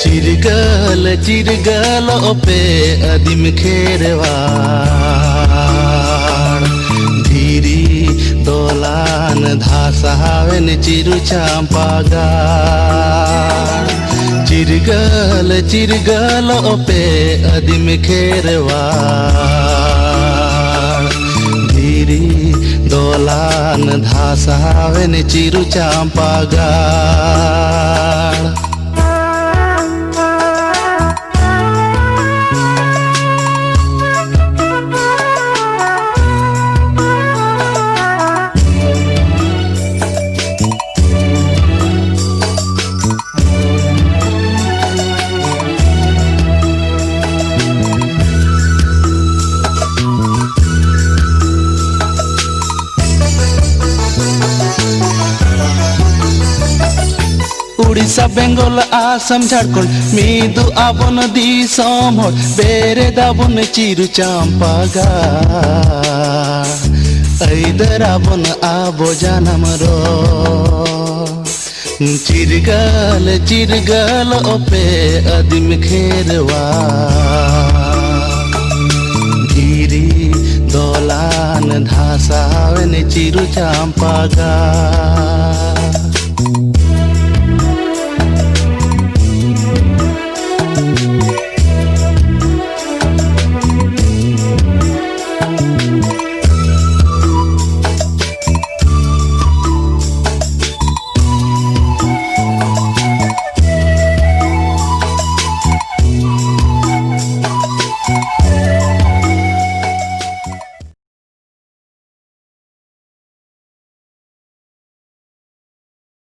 चिरगल चिरगल ओपे अदिम खेरवाड़ धीरी दोलान धासावेन चिरु चांपागाड़ चिरगल चिरगल ओपे अदिम खेरवाड़ धीरी दोलान धासावेन चिरु चांपागाड़ उड़ीसा बेंगल आसाम झारखंड मीदु आबन दिसम हर बेरे दाबन चिरु चांपागाड़ ऐदर आबन आबो जानम रो चिरगल चिरगल ओपे अदिम खेरवाड़ धीरी दोलान धासावेन चिरु चांपागाड़।